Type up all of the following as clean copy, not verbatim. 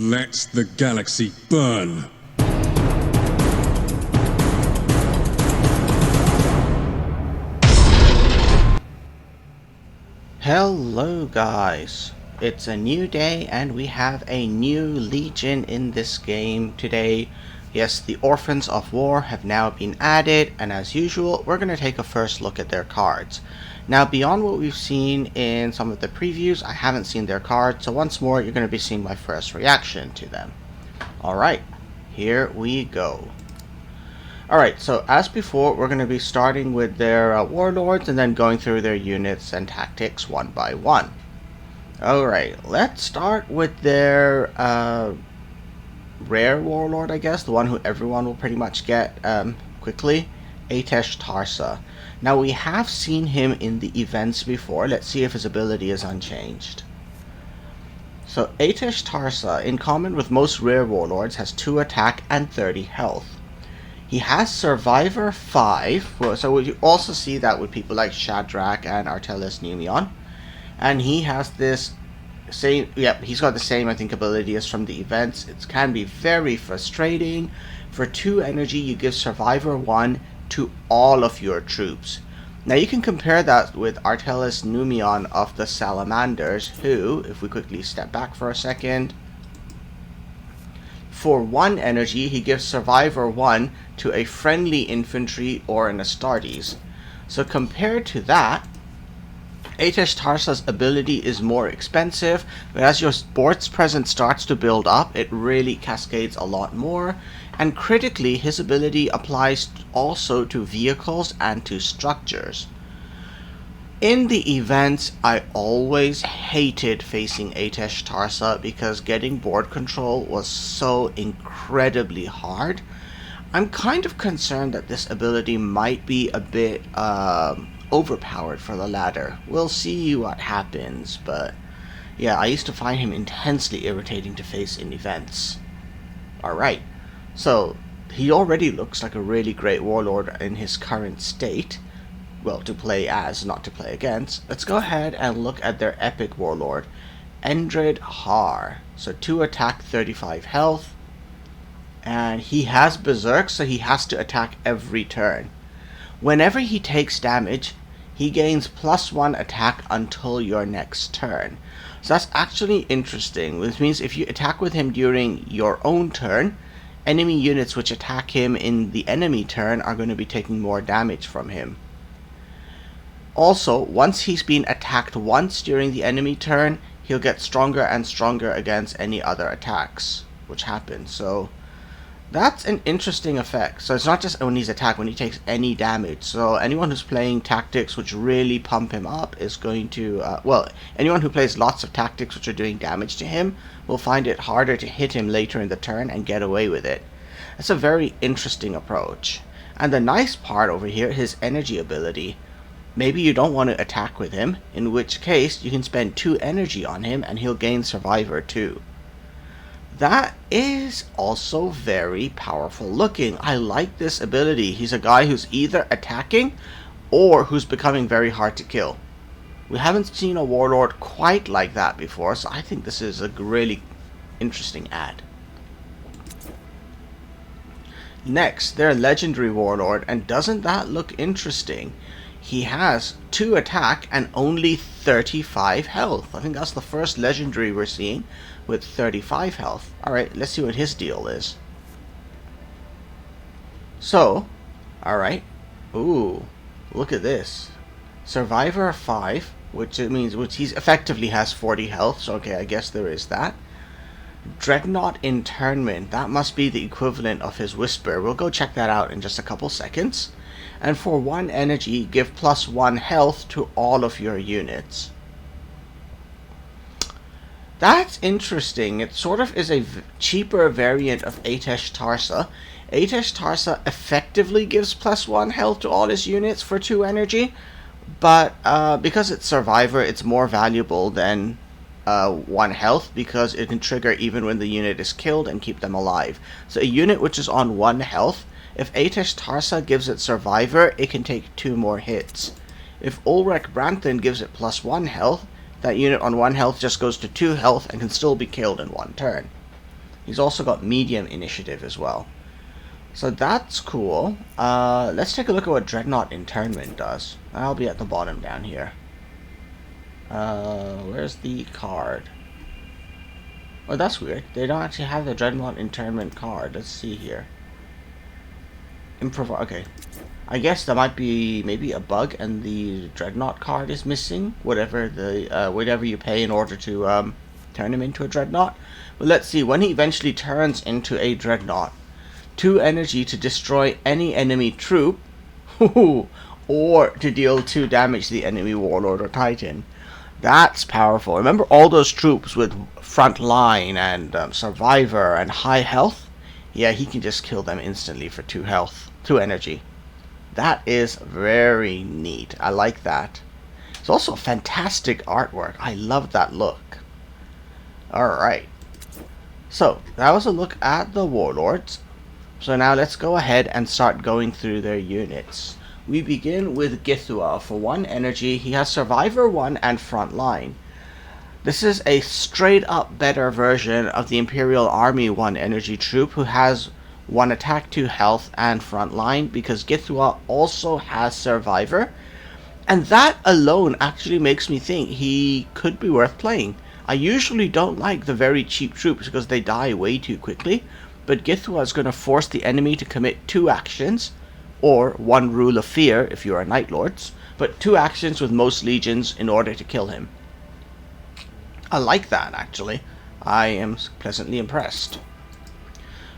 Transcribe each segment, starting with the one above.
Let the galaxy burn. Hello guys, it's a new day and we have a new legion in this game today. Yes, the Orphans of War have now been added, and as usual we're going to take a first look at their cards. Now beyond what we've seen in some of the previews, I haven't seen their cards, so once more you're going to be seeing my first reaction to them. Alright, here we go. Alright, so as before, we're going to be starting with their warlords and then going through their units and tactics one by one. Alright, let's start with their rare warlord, I guess, the one who everyone will pretty much get quickly, Atesh Tarsa. Now we have seen him in the events before. Let's see if his ability is unchanged. So Atesh Tarsa, in common with most rare warlords, has 2 attack and 30 health. He has Survivor 5, so you also see that with people like Shadrach and Artelis Numion. And he has this same, he's got the same, I think, ability as from the events. It can be very frustrating. For 2 energy, you give Survivor 1 to all of your troops. Now you can compare that with Artelis Numion of the Salamanders, who, if we quickly step back for a second, for 1 energy, he gives Survivor 1 to a friendly infantry or an Astartes. So compared to that, Atesh Tarsa's ability is more expensive, but as your sports presence starts to build up, it really cascades a lot more. And critically, his ability applies also to vehicles and to structures. In the events, I always hated facing Atesh Tarsa because getting board control was so incredibly hard. I'm kind of concerned that this ability might be a bit overpowered for the latter. We'll see what happens, but yeah, I used to find him intensely irritating to face in events. Alright, so he already looks like a really great warlord in his current state. Well, to play as, not to play against. Let's go ahead and look at their epic warlord, Endred Har. So 2 attack, 35 health. And he has Berserk, so he has to attack every turn. Whenever he takes damage, he gains +1 attack until your next turn. So that's actually interesting, which means if you attack with him during your own turn, enemy units which attack him in the enemy turn are going to be taking more damage from him. Also, once he's been attacked once during the enemy turn, he'll get stronger and stronger against any other attacks, which happens. So that's an interesting effect. So it's not just when he's attacked, when he takes any damage. So anyone who's playing tactics which really pump him up is going to, anyone who plays lots of tactics which are doing damage to him will find it harder to hit him later in the turn and get away with it. That's a very interesting approach. And the nice part over here, his energy ability. Maybe you don't want to attack with him, in which case you can spend 2 energy on him and he'll gain Survivor 2. That is also very powerful looking. I like this ability. He's a guy who's either attacking or who's becoming very hard to kill. We haven't seen a warlord quite like that before, so I think this is a really interesting add. Next, their legendary warlord, and doesn't that look interesting? He has 2 attack and only 35 health. I think that's the first legendary we're seeing with 35 health. Alright, let's see what his deal is. So, alright. Ooh, look at this. Survivor 5, which he's effectively has 40 health, so okay, I guess there is that. Dreadnought Internment, that must be the equivalent of his Whisper. We'll go check that out in just a couple seconds. And for 1 energy, give +1 health to all of your units. That's interesting. It sort of is a cheaper variant of Atesh Tarsa. Atesh Tarsa effectively gives +1 health to all his units for 2 energy, but because it's Survivor, it's more valuable than 1 health because it can trigger even when the unit is killed and keep them alive. So a unit which is on 1 health, if Atesh Tarsa gives it Survivor, it can take 2 more hits. If Ulrich Branton gives it +1 health, that unit on 1 health just goes to 2 health and can still be killed in 1 turn. He's also got medium initiative as well. So that's cool. Let's take a look at what Dreadnought Internment does. I'll be at the bottom down here. Where's the card? Oh, that's weird. They don't actually have the Dreadnought Internment card. Let's see here. Okay. I guess there might be maybe a bug and the Dreadnought card is missing. Whatever you pay in order to turn him into a Dreadnought. But let's see. When he eventually turns into a Dreadnought, 2 energy to destroy any enemy troop, or to deal 2 damage to the enemy Warlord or Titan. That's powerful. Remember all those troops with front line and survivor and high health? Yeah, he can just kill them instantly for 2 health, 2 energy. That is very neat. I like that. It's also fantastic artwork. I love that look. Alright. So, that was a look at the Warlords. So now let's go ahead and start going through their units. We begin with Githua. For 1 energy, he has Survivor 1 and Front Line. This is a straight up better version of the Imperial Army 1 energy troop who has 1 attack, 2 health, and Front Line, because Githua also has Survivor. And that alone actually makes me think he could be worth playing. I usually don't like the very cheap troops because they die way too quickly, but Githua is going to force the enemy to commit 2 actions, or 1 rule of fear if you are Night Lords, but 2 actions with most legions in order to kill him. I like that, actually. I am pleasantly impressed.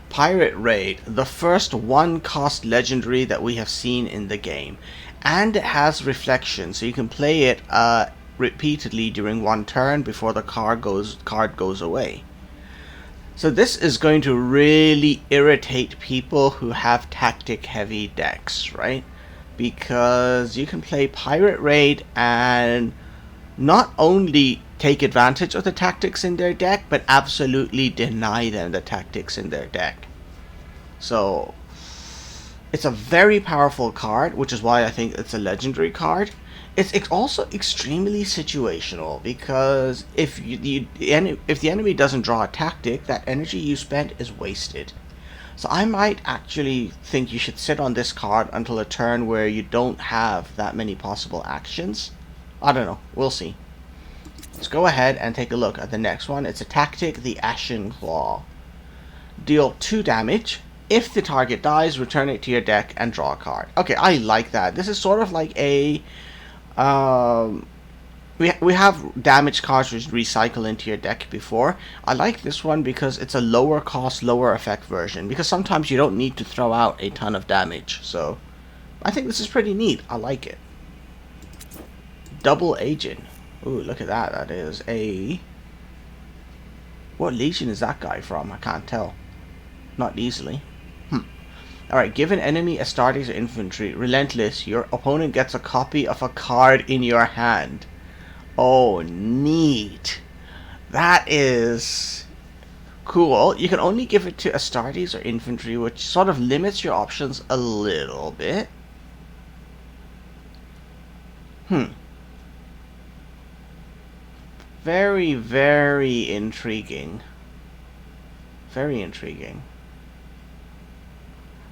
Pirate Raid, the first 1-cost legendary that we have seen in the game, and it has reflection, so you can play it repeatedly during 1 turn before the card goes away. So this is going to really irritate people who have tactic heavy decks, right? Because you can play Pirate Raid and not only take advantage of the tactics in their deck, but absolutely deny them the tactics in their deck. So it's a very powerful card, which is why I think it's a legendary card. It's also extremely situational, because if the enemy doesn't draw a tactic, that energy you spent is wasted. So I might actually think you should sit on this card until a turn where you don't have that many possible actions. I don't know. We'll see. Let's go ahead and take a look at the next one. It's a tactic, the Ashen Claw. Deal 2 damage. If the target dies, return it to your deck and draw a card. Okay, I like that. This is sort of like a... we have damage cards which recycle into your deck before. I like this one because it's a lower cost, lower effect version, because sometimes you don't need to throw out a ton of damage. So I think this is pretty neat. I like it. Double Agent. Ooh, look at that. That is a... What legion is that guy from? I can't tell. Not easily. Alright, give an enemy Astartes or infantry. Relentless. Your opponent gets a copy of a card in your hand. Oh, neat. That is cool. You can only give it to Astartes or infantry, which sort of limits your options a little bit. Very, very intriguing. Very intriguing.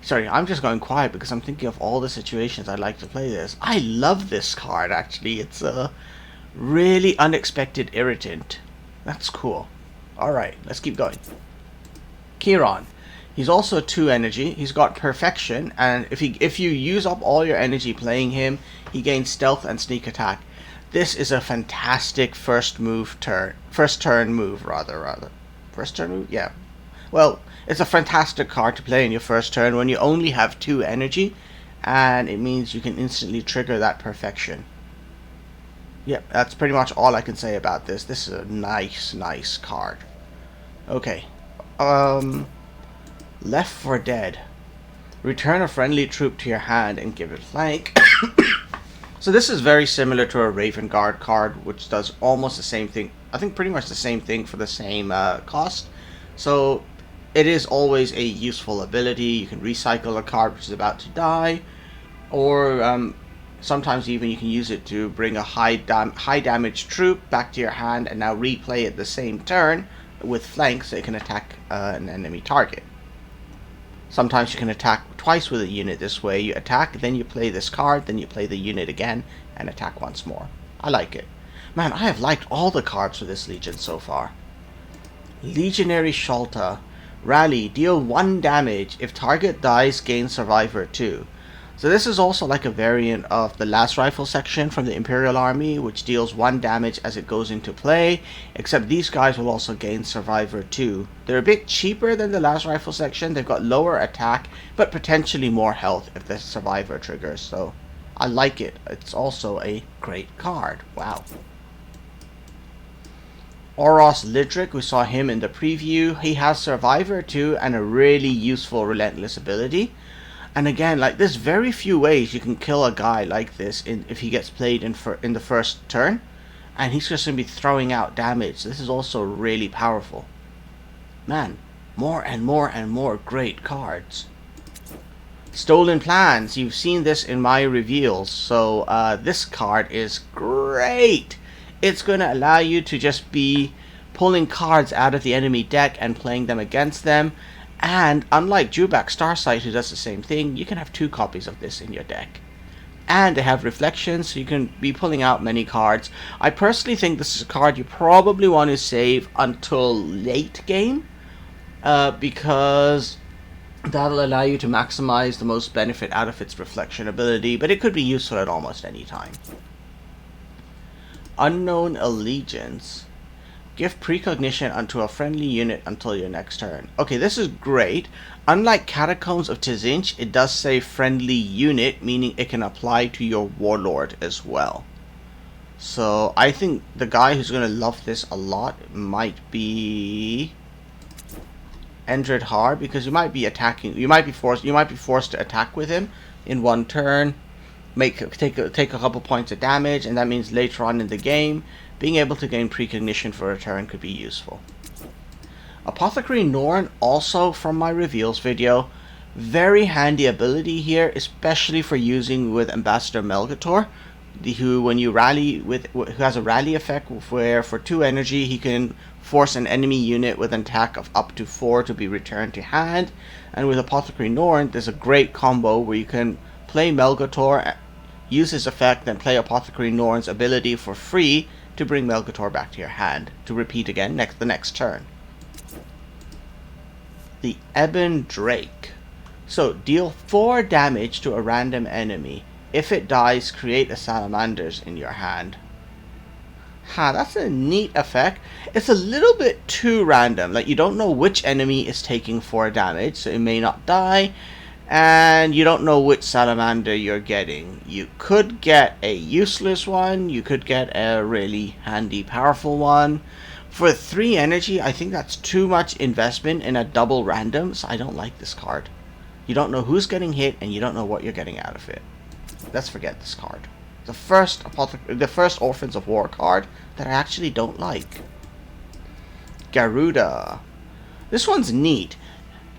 Sorry, I'm just going quiet because I'm thinking of all the situations I'd like to play this. I love this card, actually. It's a really unexpected irritant. That's cool. Alright, let's keep going. Chiron. He's also 2 energy. He's got Perfection, and if you use up all your energy playing him, he gains Stealth and Sneak Attack. This is a fantastic first turn move. Yeah. Well, it's a fantastic card to play in your first turn when you only have 2 energy, and it means you can instantly trigger that Perfection. Yep, that's pretty much all I can say about this. This is a nice card. Okay. Left 4 Dead. Return a friendly troop to your hand and give it flank. So this is very similar to a Raven Guard card, which does almost the same thing. I think pretty much the same thing for the same cost. So it is always a useful ability. You can recycle a card which is about to die, or sometimes even you can use it to bring a high damage troop back to your hand and now replay it the same turn with flanks so it can attack an enemy target. Sometimes you can attack twice with a unit this way. You attack, then you play this card, then you play the unit again, and attack once more. I like it. Man, I have liked all the cards for this Legion so far. Legionary Sholta. Rally. Deal 1 damage. If target dies, gain Survivor 2. So this is also like a variant of the last rifle section from the Imperial Army, which deals 1 damage as it goes into play, except these guys will also gain Survivor 2. They're a bit cheaper than the last rifle section. They've got lower attack, but potentially more health if the Survivor triggers, so I like it. It's also a great card. Wow. Oros Lidric, we saw him in the preview. He has Survivor 2 and a really useful Relentless ability. And again, like, there's very few ways you can kill a guy like this if he gets played in the first turn. And he's just going to be throwing out damage. This is also really powerful. Man, more and more and more great cards. Stolen Plans. You've seen this in my reveals. So this card is great. It's going to allow you to just be pulling cards out of the enemy deck and playing them against them. And unlike Jubak Starsight, who does the same thing, you can have 2 copies of this in your deck. And they have reflections, so you can be pulling out many cards. I personally think this is a card you probably want to save until late game, because that'll allow you to maximize the most benefit out of its reflection ability, but it could be useful at almost any time. Unknown Allegiance. Give precognition unto a friendly unit until your next turn. Okay, this is great. Unlike Catacombs of Tzinch, it does say friendly unit, meaning it can apply to your Warlord as well. So I think the guy who's going to love this a lot might be Endred Har, because you might be attacking. You might be forced to attack with him in 1 turn. Take a couple points of damage, and that means later on in the game, being able to gain precognition for a turn could be useful. Apothecary Norn, also from my reveals video, very handy ability here, especially for using with Ambassador Melgator, who has a rally effect where for 2 energy he can force an enemy unit with an attack of up to 4 to be returned to hand. And with Apothecary Norn, there's a great combo where you can play Melgator, use his effect, then play Apothecary Norn's ability for free to bring Melgator back to your hand, to repeat again the next turn. The Ebon Drake. So, deal 4 damage to a random enemy. If it dies, create a Salamanders in your hand. That's a neat effect. It's a little bit too random. Like, you don't know which enemy is taking 4 damage, so it may not die. And you don't know which salamander you're getting. You could get a useless one. You could get a really handy, powerful one. For 3 energy, I think that's too much investment in a double random, so I don't like this card. You don't know who's getting hit, and you don't know what you're getting out of it. Let's forget this card. The first Orphans of War card that I actually don't like. Garuda. This one's neat.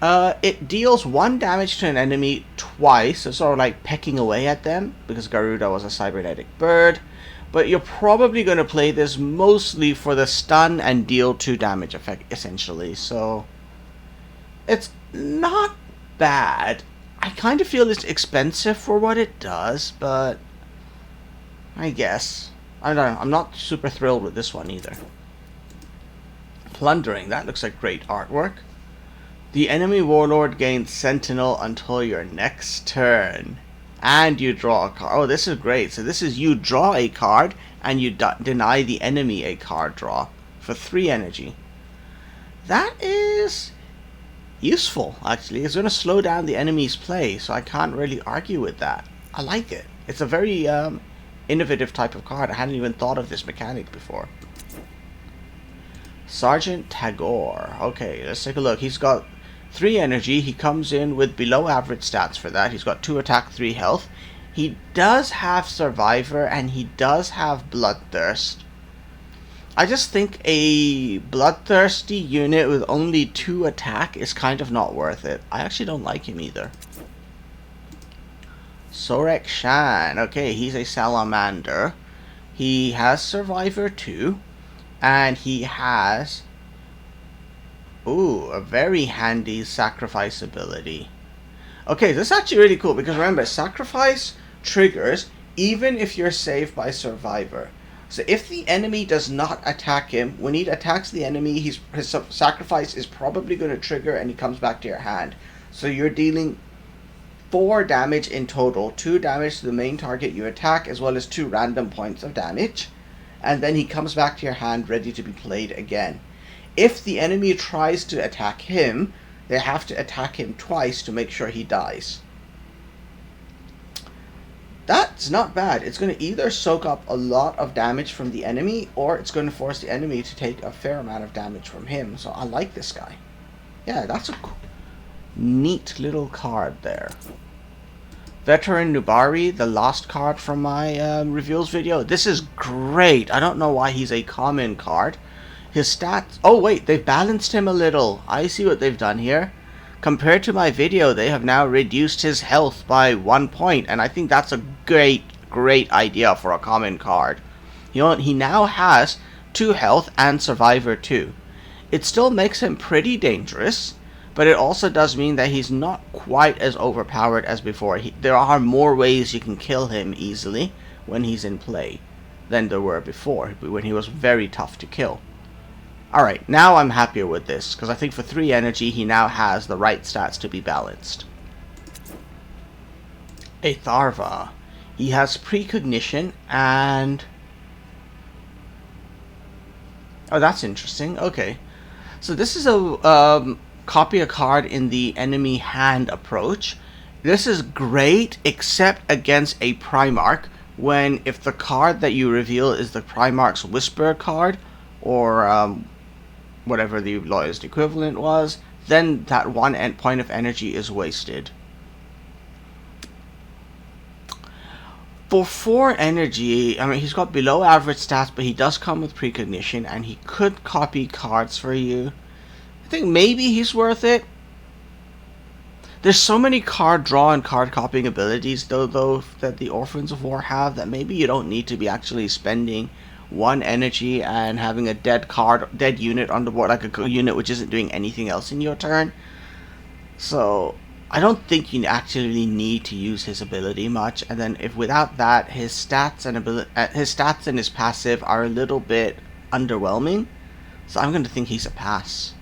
It deals 1 damage to an enemy twice, so sort of like pecking away at them, because Garuda was a cybernetic bird. But you're probably going to play this mostly for the stun and deal 2 damage effect, essentially. So, it's not bad. I kind of feel it's expensive for what it does, but I guess. I don't know, I'm not super thrilled with this one either. Plundering, that looks like great artwork. The enemy warlord gains Sentinel until your next turn. And you draw a card. Oh, this is great. So this is you draw a card and you deny the enemy a card draw for 3 energy. That is useful, actually. It's going to slow down the enemy's play, so I can't really argue with that. I like it. It's a very innovative type of card. I hadn't even thought of this mechanic before. Sergeant Tagore. Okay, let's take a look. He's got 3 energy. He comes in with below average stats for that. He's got 2 attack, 3 health. He does have Survivor and he does have Bloodthirst. I just think a bloodthirsty unit with only 2 attack is kind of not worth it. I actually don't like him either. Sorek Shan. Okay, he's a salamander. He has Survivor 2. And he has Ooh, a very handy sacrifice ability. Okay, this is actually really cool because remember, sacrifice triggers even if you're saved by survivor. So if the enemy does not attack him, when he attacks the enemy, his sacrifice is probably going to trigger and he comes back to your hand. So you're dealing 4 damage in total, 2 damage to the main target you attack, as well as 2 random points of damage. And then he comes back to your hand ready to be played again. If the enemy tries to attack him, they have to attack him twice to make sure he dies. That's not bad. It's going to either soak up a lot of damage from the enemy, or it's going to force the enemy to take a fair amount of damage from him. So I like this guy. Yeah, that's a neat little card there. Veteran Nubari, the last card from my reveals video. This is great. I don't know why he's a common card. His stats... Oh, wait, they've balanced him a little. I see what they've done here. Compared to my video, they have now reduced his health by 1 point, and I think that's a great idea for a common card. You know, he now has 2 health and Survivor 2. It still makes him pretty dangerous, but it also does mean that he's not quite as overpowered as before. There are more ways you can kill him easily when he's in play than there were before, when he was very tough to kill. Alright, now I'm happier with this, because I think for 3 energy he now has the right stats to be balanced. Atharva. He has precognition and... Oh, that's interesting. Okay. So this is a copy a card in the enemy hand approach. This is great, except against a Primarch, when if the card that you reveal is the Primarch's Whisper card, or whatever the lowest equivalent was, then that 1 point of energy is wasted. For 4 energy, I mean, he's got below average stats, but he does come with precognition, and he could copy cards for you. I think maybe he's worth it. There's so many card draw and card copying abilities, though that the Orphans of War have, that maybe you don't need to be actually spending 1 energy and having a dead unit on the board, like a unit which isn't doing anything else in your turn. So I don't think you actually need to use his ability much. And then if without that, his stats and his passive are a little bit underwhelming. So I'm going to think he's a pass.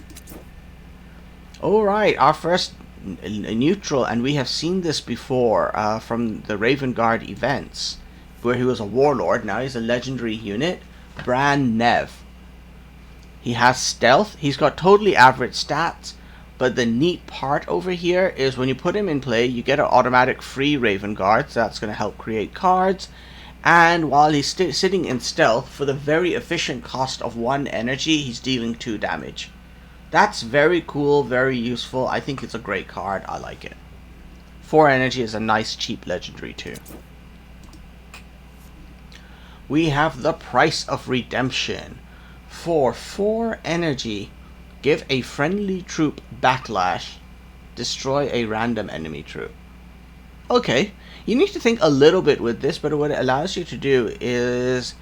Alright, our first neutral, and we have seen this before from the Raven Guard events, where he was a Warlord. Now he's a legendary unit, Bran Nev. He has stealth, he's got totally average stats, but the neat part over here is when you put him in play, you get an automatic free Raven Guard, so that's going to help create cards, and while he's sitting in stealth, for the very efficient cost of 1 energy, he's dealing 2 damage. That's very cool, very useful. I think it's a great card, I like it. 4 energy is a nice cheap legendary too. We have the Price of Redemption. For 4 energy, give a friendly troop backlash, destroy a random enemy troop. Okay, you need to think a little bit with this, but what it allows you to do is,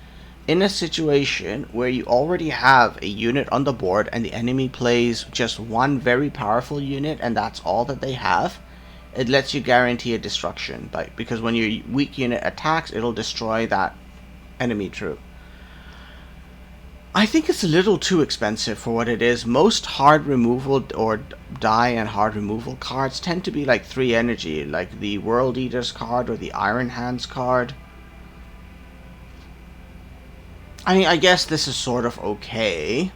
in a situation where you already have a unit on the board and the enemy plays just 1 very powerful unit and that's all that they have, it lets you guarantee a destruction, because when your weak unit attacks, it'll destroy that enemy troop. I think it's a little too expensive for what it is. Most hard removal or die and hard removal cards tend to be like 3 energy, like the World Eaters card or the Iron Hands card. I mean, I guess this is sort of okay.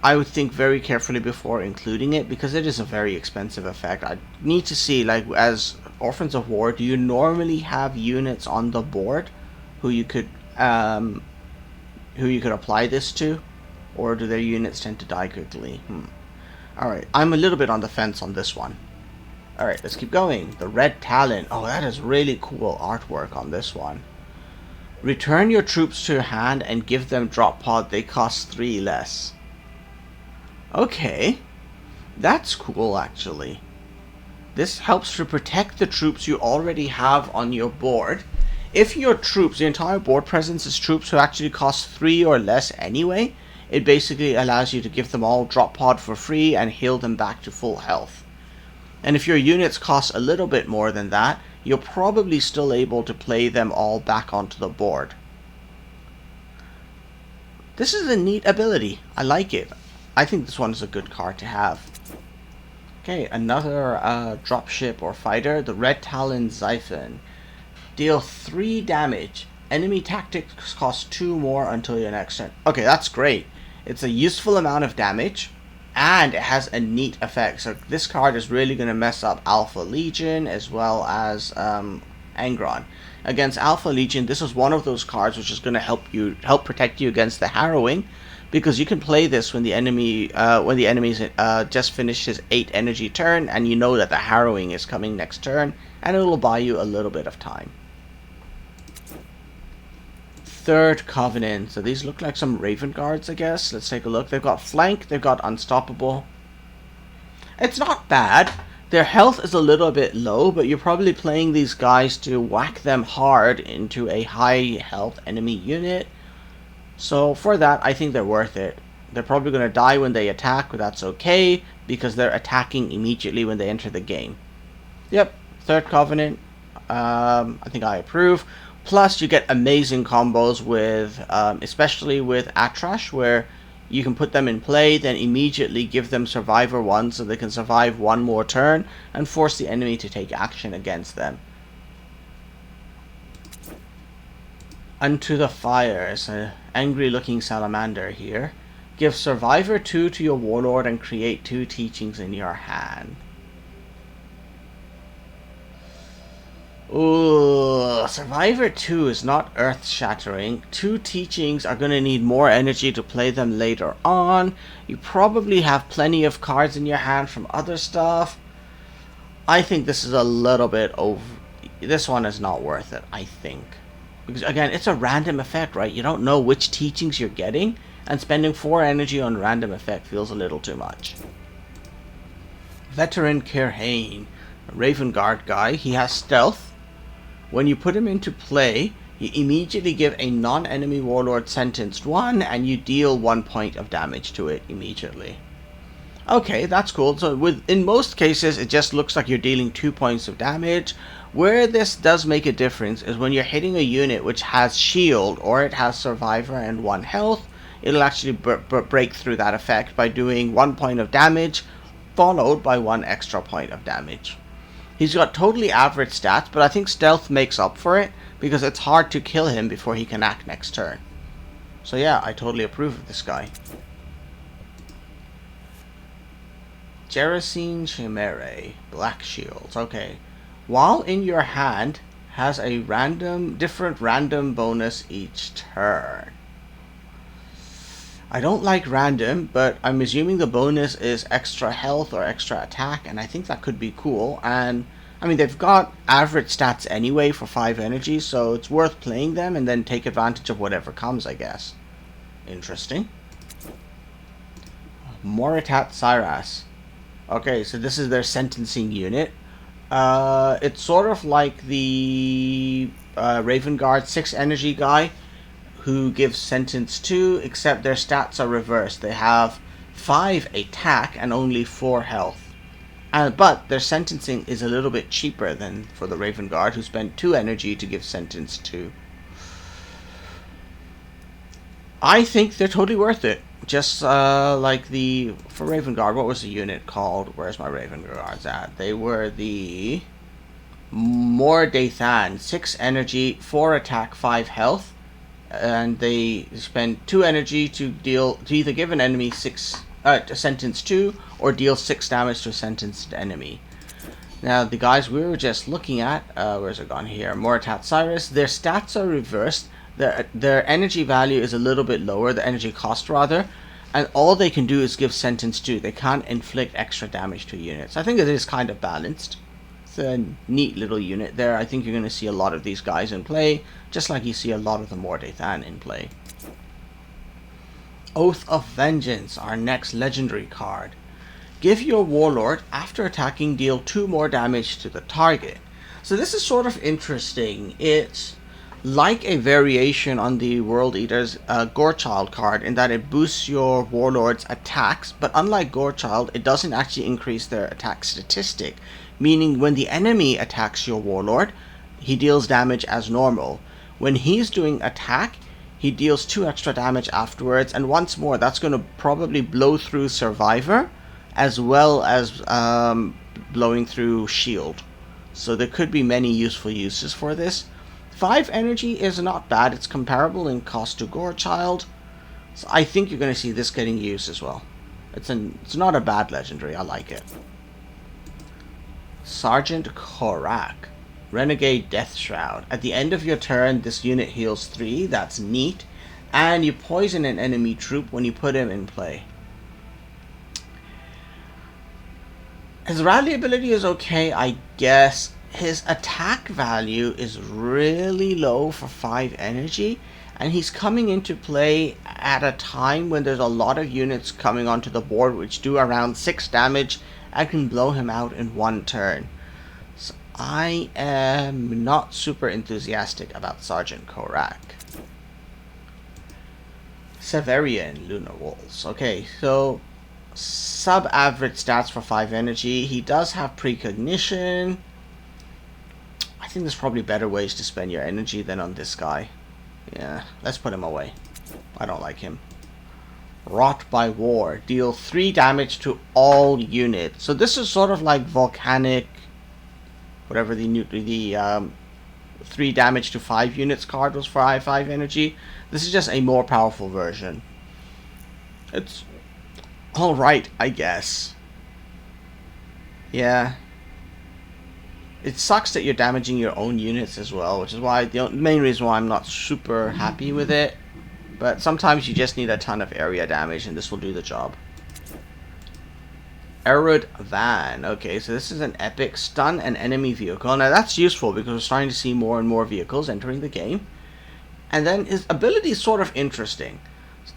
I would think very carefully before including it, because it is a very expensive effect. I need to see, like, as Orphans of War, do you normally have units on the board who you could apply this to, or do their units tend to die quickly? Alright, I'm a little bit on the fence on this one. Alright, let's keep going. The Red Talon. Oh, that is really cool artwork on this one. Return your troops to your hand and give them drop pod. They cost 3 less. Okay, that's cool actually. This helps to protect the troops you already have on your board. If your troops, the entire board presence is troops who actually cost 3 or less anyway, it basically allows you to give them all drop pod for free and heal them back to full health. And if your units cost a little bit more than that, you're probably still able to play them all back onto the board. This is a neat ability. I like it. I think this one is a good card to have. Okay, another dropship or fighter, the Red Talon Xiphon. Deal 3 damage. Enemy tactics cost 2 more until your next turn. Okay, that's great. It's a useful amount of damage, and it has a neat effect. So this card is really going to mess up Alpha Legion as well as Angron. Against Alpha Legion, this is one of those cards which is going to help protect you against the Harrowing, because you can play this when the enemy's just finished his 8 energy turn, and you know that the Harrowing is coming next turn, and it will buy you a little bit of time. Third Covenant. So these look like some Raven Guards, I guess. Let's take a look. They've got Flank, they've got Unstoppable. It's not bad. Their health is a little bit low, but you're probably playing these guys to whack them hard into a high health enemy unit. So for that, I think they're worth it. They're probably going to die when they attack, but that's okay, because they're attacking immediately when they enter the game. Yep, Third Covenant. I think I approve. Plus, you get amazing combos with, especially with Atrash, where you can put them in play, then immediately give them Survivor 1 so they can survive one more turn and force the enemy to take action against them. Unto the Fires, an angry looking salamander here. Give Survivor 2 to your Warlord and create 2 teachings in your hand. Ooh, Survivor 2 is not earth-shattering. 2 teachings are going to need more energy to play them later on. You probably have plenty of cards in your hand from other stuff. I think this is a little bit over. This one is not worth it, I think. Because again, it's a random effect, right? You don't know which teachings you're getting, and spending 4 energy on random effect feels a little too much. Veteran Kirhane, a Raven Guard guy. He has Stealth. When you put him into play, you immediately give a non-enemy Warlord sentenced 1, and you deal 1 point of damage to it immediately. Okay, that's cool. So in most cases, it just looks like you're dealing 2 points of damage. Where this does make a difference is when you're hitting a unit which has shield, or it has Survivor and 1 health, it'll actually break through that effect by doing 1 point of damage, followed by 1 extra point of damage. He's got totally average stats, but I think Stealth makes up for it, because it's hard to kill him before he can act next turn. So yeah, I totally approve of this guy. Gerasene Chimere, Black Shields. Okay. While in your hand, has a different random bonus each turn. I don't like random, but I'm assuming the bonus is extra health or extra attack, and I think that could be cool. And I mean, they've got average stats anyway for 5 energy, so it's worth playing them and then take advantage of whatever comes, I guess. Interesting. Moritat Cyrus. Okay, so this is their sentencing unit. It's sort of like the Raven Guard 6 energy guy, who gives sentence 2, except their stats are reversed. They have 5 attack and only 4 health. But their sentencing is a little bit cheaper than for the Raven Guard, who spent 2 energy to give sentence 2. I think they're totally worth it. Just like for Raven Guard, what was the unit called? Where's my Raven Guards at? They were the Mordathan, 6 energy, 4 attack, 5 health. And they spend 2 energy to either give an enemy to sentence 2 or deal 6 damage to a sentenced enemy. Now the guys we were just looking at, where's it gone here? Moritat Cyrus, their stats are reversed. Their energy value is a little bit lower, the energy cost rather, and all they can do is give sentence 2. They can't inflict extra damage to units. I think it is kind of balanced. It's a neat little unit there. I think you're going to see a lot of these guys in play, just like you see a lot of the Mordathan in play. Oath of Vengeance, our next legendary card. Give your Warlord, after attacking, deal 2 more damage to the target. So this is sort of interesting. It's like a variation on the World Eater's Gorechild card in that it boosts your Warlord's attacks, but unlike Gorechild, it doesn't actually increase their attack statistic, meaning when the enemy attacks your Warlord, he deals damage as normal. When he's doing attack, he deals 2 extra damage afterwards, and once more, that's going to probably blow through Survivor, as well as blowing through Shield. So there could be many useful uses for this. 5 energy is not bad. It's comparable in cost to Gorechild. So I think you're going to see this getting used as well. It's not a bad legendary. I like it. Sergeant Korak. Renegade Death Shroud. At the end of your turn, this unit heals 3. That's neat. And you poison an enemy troop when you put him in play. His rally ability is okay, I guess. His attack value is really low for 5 energy, and he's coming into play at a time when there's a lot of units coming onto the board which do around 6 damage and can blow him out in 1 turn. So I am not super enthusiastic about Sergeant Korak. Severian Lunar Wolves. Okay, so sub-average stats for 5 energy. He does have precognition. I think there's probably better ways to spend your energy than on this guy. Yeah, let's put him away. I don't like him. Wrought by War. Deal 3 damage to all units. So this is sort of like Volcanic, whatever the 3 damage to 5 units card was for 5 energy. This is just a more powerful version. It's alright, I guess. Yeah. It sucks that you're damaging your own units as well, which is why the main reason why I'm not super happy with it. But sometimes you just need a ton of area damage, and this will do the job. Erud Van. Okay, so this is an epic. Stun an enemy vehicle. Now that's useful because we're starting to see more and more vehicles entering the game. And then his ability is sort of interesting.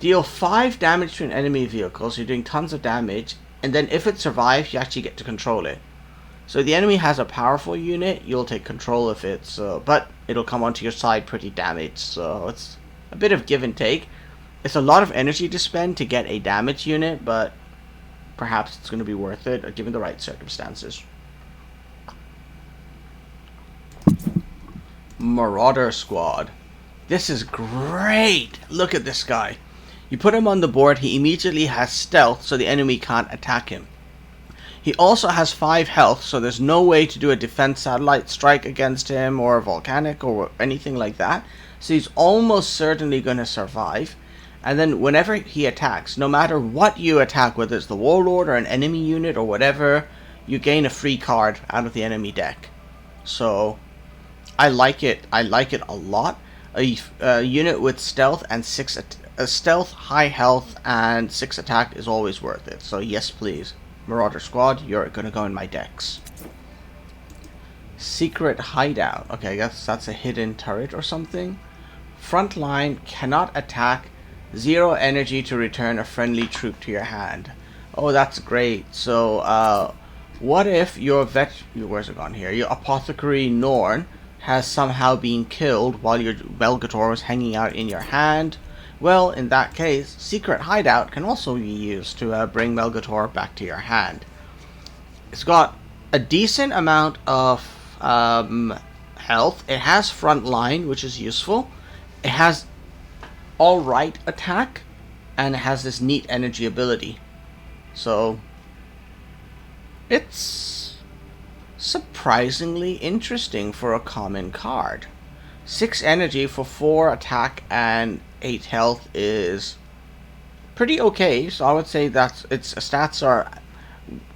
Deal 5 damage to an enemy vehicle, so you're doing tons of damage, and then if it survives, you actually get to control it. So the enemy has a powerful unit, you'll take control of it, but it'll come onto your side pretty damaged, so it's a bit of give and take. It's a lot of energy to spend to get a damage unit, but perhaps it's going to be worth it, given the right circumstances. Marauder Squad. This is great! Look at this guy. You put him on the board, he immediately has stealth, so the enemy can't attack him. He also has 5 health, so there's no way to do a defense satellite strike against him, or a volcanic, or anything like that. So he's almost certainly going to survive. And then whenever he attacks, no matter what you attack, whether it's the Warlord or an enemy unit or whatever, you gain a free card out of the enemy deck. So I like it. I like it a lot. A unit with stealth and stealth, high health, and 6 attack is always worth it. So yes, please. Marauder Squad, you're gonna go in my decks. Secret Hideout. Okay, I guess that's a hidden turret or something. Front line, cannot attack. 0 energy to return a friendly troop to your hand. Oh, that's great. So, what if your where's it gone here? Your Apothecary Norn has somehow been killed while your Velgator was hanging out in your hand? Well, in that case, Secret Hideout can also be used to bring Velgator back to your hand. It's got a decent amount of health. It has front line, which is useful. It has alright attack, and it has this neat energy ability. So, it's surprisingly interesting for a common card. 6 energy for 4 attack and 8 health is pretty okay. So I would say that its stats are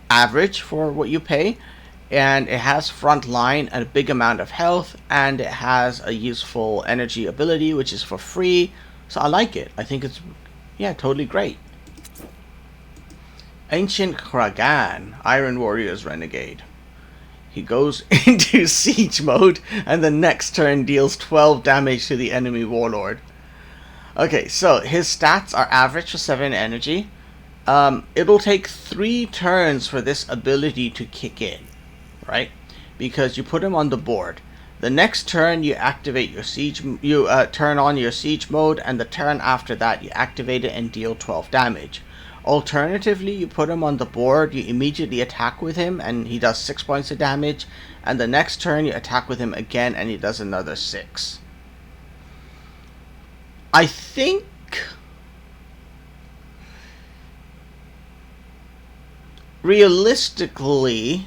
average for what you pay. And it has front line and a big amount of health. And it has a useful energy ability, which is for free. So I like it. I think it's, yeah, totally great. Ancient Kragan, Iron Warriors Renegade. He goes into siege mode, and the next turn deals 12 damage to the enemy Warlord. Okay, so his stats are average for 7 energy. It'll take 3 turns for this ability to kick in, right? Because you put him on the board. The next turn you activate your siege, turn on your siege mode, and the turn after that you activate it and deal 12 damage. Alternatively, you put him on the board, you immediately attack with him and he does 6 points of damage, and the next turn you attack with him again and he does another 6. I think realistically,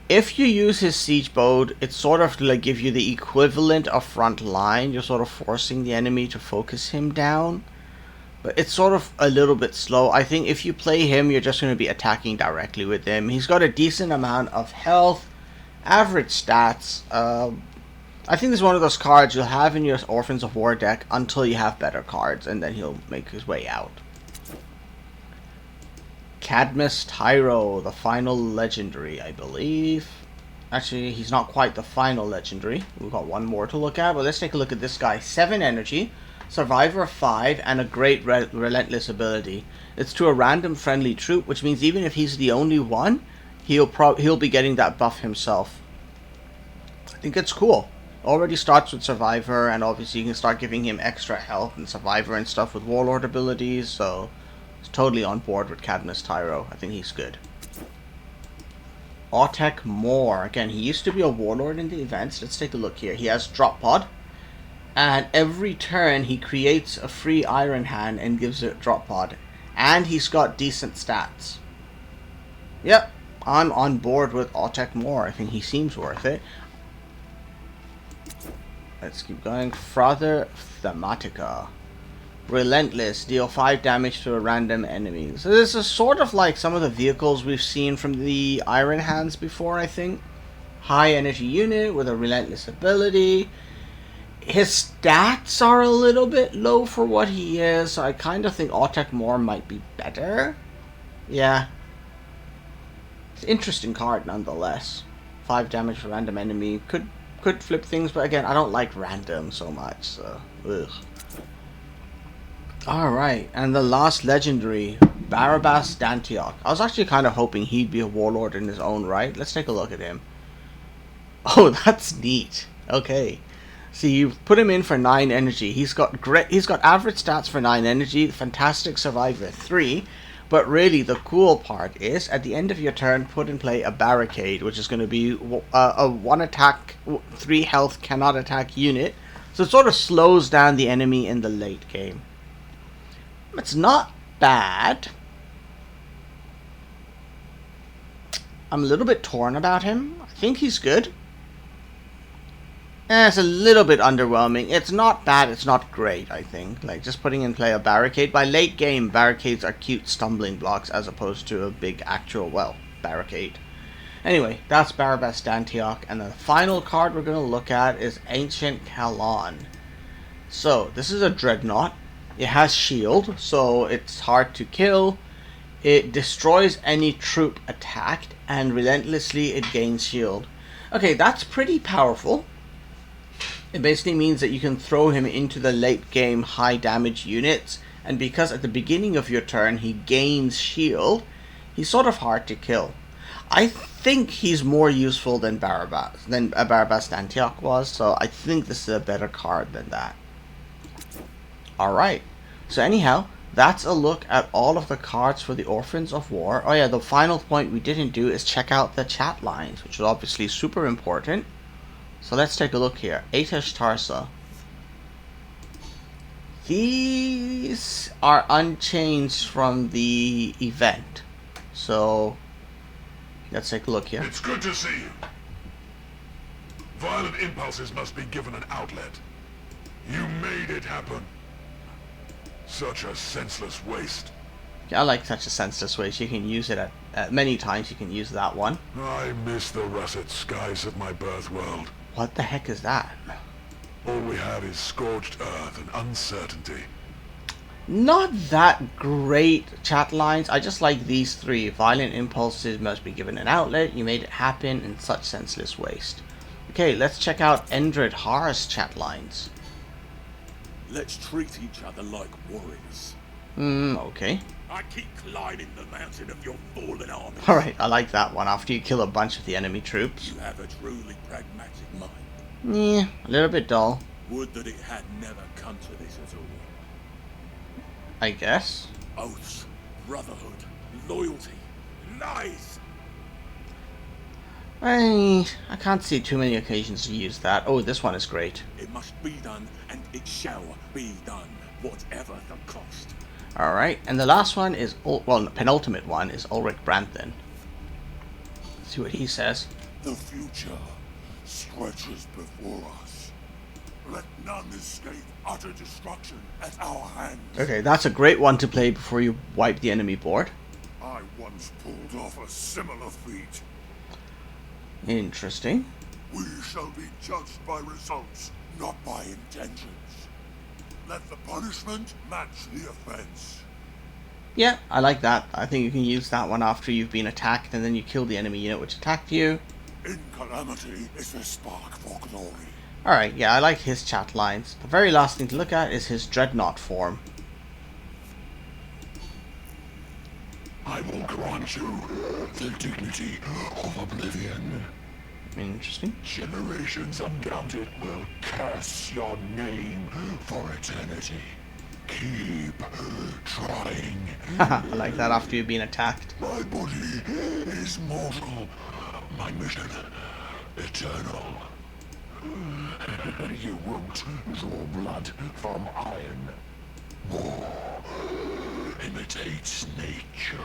if you use his siege mode, it's sort of like give you the equivalent of front line. You're sort of forcing the enemy to focus him down. But it's sort of a little bit slow. I think if you play him, you're just going to be attacking directly with him. He's got a decent amount of health, average stats. I think this is one of those cards you'll have in your Orphans of War deck until you have better cards, and then he'll make his way out. Cadmus Tyro, the final legendary, I believe. Actually, he's not quite the final legendary. We've got one more to look at, but let's take a look at this guy. 7 energy. Survivor 5, and a great relentless ability. It's to a random friendly troop, which means even if he's the only one, he'll be getting that buff himself. I think it's cool. Already starts with Survivor, and obviously you can start giving him extra health and Survivor and stuff with Warlord abilities, so it's totally on board with Cadmus Tyro. I think he's good. Autek Moore. Again, he used to be a Warlord in the events. Let's take a look here. He has Drop Pod. And every turn he creates a free Iron Hand and gives it Drop Pod. And he's got decent stats. Yep, I'm on board with Autek Moore. I think he seems worth it. Let's keep going. Father Thematica. Relentless. Deal 5 damage to a random enemy. So this is sort of like some of the vehicles we've seen from the Iron Hands before, I think. High energy unit with a relentless ability. His stats are a little bit low for what he is, so I kind of think Autek Moore might be better. Yeah. It's an interesting card nonetheless. 5 damage for random enemy. Could flip things, but again, I don't like random so much, so ugh. Alright, and the last legendary, Barabbas Dantiok. I was actually kind of hoping he'd be a Warlord in his own right. Let's take a look at him. Oh, that's neat. Okay. See, you put him in for 9 energy. He's got average stats for 9 energy, fantastic Survivor 3, but really the cool part is at the end of your turn put in play a Barricade, which is going to be a 1 attack, 3 health cannot attack unit. So it sort of slows down the enemy in the late game. It's not bad. I'm a little bit torn about him. I think he's good. It's a little bit underwhelming. It's not bad, it's not great, I think. Like, just putting in play a Barricade. By late game, Barricades are cute stumbling blocks as opposed to a big actual, well, Barricade. Anyway, that's Barabbas Dantiok. And the final card we're going to look at is Ancient Kalon. So, this is a Dreadnought. It has shield, so it's hard to kill. It destroys any troop attacked, and relentlessly it gains shield. Okay, that's pretty powerful. It basically means that you can throw him into the late game high damage units, and because at the beginning of your turn he gains shield, he's sort of hard to kill. I think he's more useful than Barabbas Dantiok was, so I think this is a better card than that. Alright, so anyhow, that's a look at all of the cards for the Orphans of War. Oh yeah, the final point we didn't do is check out the chat lines, which is obviously super important. So let's take a look here. Atesh Tarsa. These are unchanged from the event. So let's take a look here. It's good to see you. Violent impulses must be given an outlet. You made it happen. Such a senseless waste. Yeah, I like such a senseless waste. You can use it at many times. You can use that one. I miss the russet skies of my birth world. What the heck is that? All we have is scorched earth and uncertainty. Not that great chat lines. I just like these 3. Violent impulses must be given an outlet. You made it happen, and such senseless waste. Okay, let's check out Endred Har's chat lines. Let's treat each other like warriors. Okay. I keep climbing the mountain of your fallen army. Alright, I like that one. After you kill a bunch of the enemy troops. You have a truly pragmatic mind. Yeah, a little bit dull, Would that it had never come to this at all. I guess. Oaths, brotherhood, loyalty, lies. I can't see too many occasions to use that. Oh, this one is great. It must be done, and it shall be done, whatever the cost. Alright, and the last one is, well, the penultimate one is Ulrich Branthen. Let's see what he says. The future stretches before us. Let none escape utter destruction at our hands. Okay, that's a great one to play before you wipe the enemy board. I once pulled off a similar feat. Interesting. We shall be judged by results, not by intentions. Let the punishment match the offense. Yeah, I like that. I think you can use that one after you've been attacked and then you kill the enemy unit which attacked you. In calamity is the spark for glory. Alright, yeah, I like his chat lines. The very last thing to look at is his Dreadnought form. I will grant you the dignity of oblivion. Interesting. Generations uncounted will curse your name for eternity. Keep trying. I like that after you've been attacked. My body is mortal. My mission eternal. You won't draw blood from iron. War imitates nature.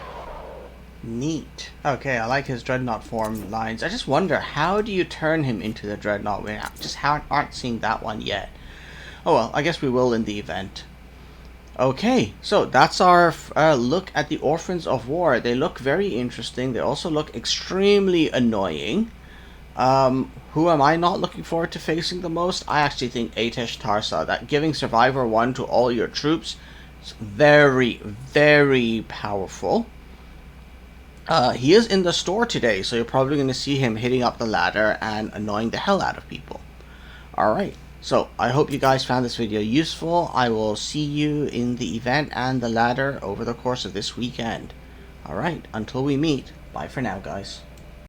Neat. Okay, I like his Dreadnought form lines. I just wonder, how do you turn him into the Dreadnought? We just aren't seeing that one yet. Oh well, I guess we will in the event. Okay, so that's our look at the Orphans of War. They look very interesting. They also look extremely annoying. Who am I not looking forward to facing the most? I actually think Atesh Tarsa. That giving Survivor 1 to all your troops is very, very powerful. He is in the store today, so you're probably going to see him hitting up the ladder and annoying the hell out of people. Alright, so I hope you guys found this video useful. I will see you in the event and the ladder over the course of this weekend. Alright, until we meet, bye for now guys.